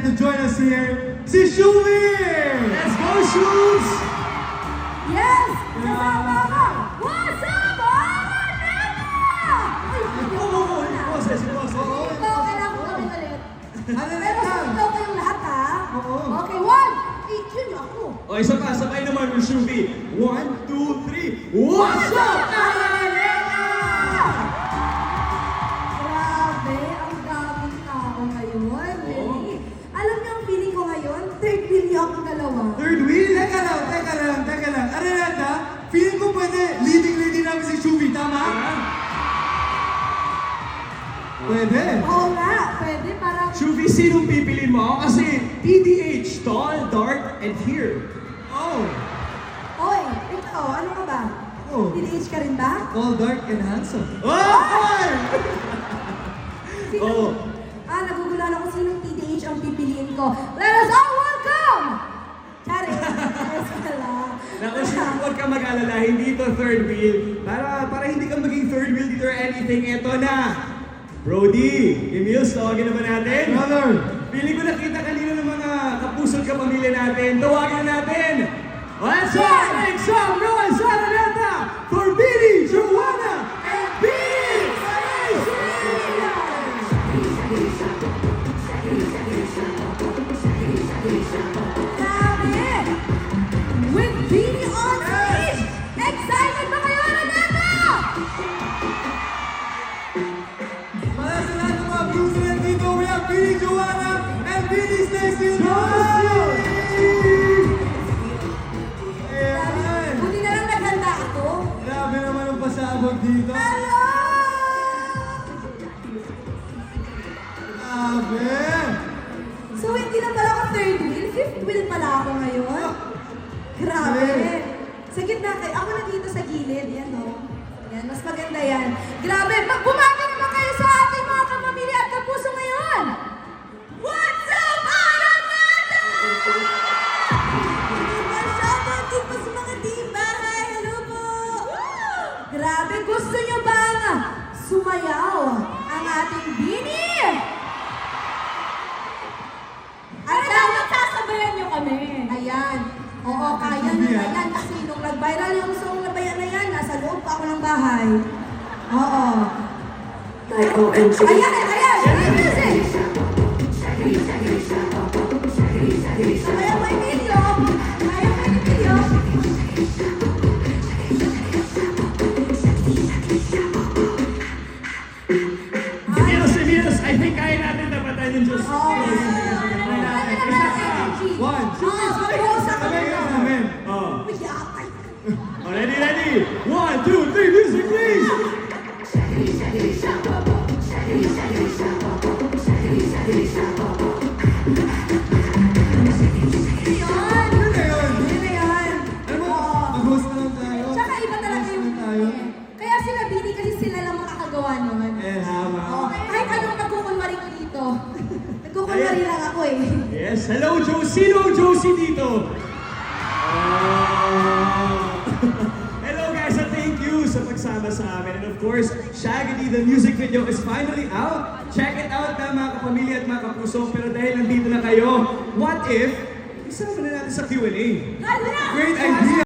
excited to join us here, si Shumi! Let's go, Shoes! Yes! Kasama ko! What's up, Nana? Boses, boses. Ikaw, kailangan ko kami ulit. Ano na Pero lang? sumunod kayong lahat, ha? Oo. Okay, one! Yun yung ako. O, isa pa, sabay naman yung Shumi. 1, 2, 3. What's up, Araneta? Grabe, ang daming tao ngayon. Really. Alam niyo ang feeling ko ngayon? Third wheel niyo akong dalawa. Third wheel? Teka lang. Araneta, feeling ko pwede leading namin si Shumi, tama? Pwede. Oo nga, pwede parang... Shumi, sinong pipiliin mo? Kasi TDH, tall, dark, and here. Oh! Oy, ikaw, ano ka ba? Oh. Teenage ka rin ba? Tall, dark, and handsome. Oh! Sino? Oo. Nagugulan ako sinong TDH ang pipiliin ko. Let us all welcome! Charis! Yes, pala. Naku, Shumi, huwag ka mag-alala. Hindi ito third wheel. Para hindi ka maging third wheel dito or anything, eto na. Brody, Emil, tawagin naman natin. Brother! Piling ko nakita kanina ng mga kapusot kapamilya natin. Tawagin na natin. Let's all make some noise, Araneta, for Billy, Joanna, and Billy! Grabe! With Beanie on stage! Excited ba kayo, Araneta? Para sa lahat ng mga Brooklyn dito, we have Billy Joanna and Billy Stacy Ayan! Buti na lang naghanda ako. Grabe naman ang pasabog dito. Hello! Grabe! So, hindi na pala ako third wheel, fifth wheel pala ako ngayon. Grabe. Sa gitna kayo, ako na dito sa gilid. Yan, no? Yan, mas maganda yan. Grabe, bumati naman kayo sa ating mga kapamilya at kapuso ngayon. What's up, Araneta? Shoutout din po sa mga tibahay. Hello po. Grabe, gusto nyo bang sumayaw ang ating Bini? At dapat sasabayan nyo kami. Ayan. Oo, kaya nyo na yan. Kasi nung nag-viral yung song na bayan na yan, nasa loob pa ako ng bahay. Oo. Ayan! Ayan! Music! Kaya may video. Kaya may video. Emil, I think kaya natin tapatan yung Diyos. Oo. One, two, sabay ka namin. Oh. Ready? 1, 2, 3, music please! Ano na yun? Ano mo? Oo. Mag-host na lang tayo. Tsaka iba talaga yung Mag-host na tayo. Kaya sila Bini kasi sila lang makakagawa nun. Yes. Oo. Kahit anong nagkukunwari ko dito. Nagkukunwari lang ako eh. Yes, hello Joe. Sino ang Josie dito? Hello guys, and thank you sa pagsama sa amin. And of course, Shaggy, the music video is finally out. Check it out na mga kapamilya at mga kapuso. Pero dahil nandito na kayo, what if isama na natin sa Q&A? Hala! Great idea!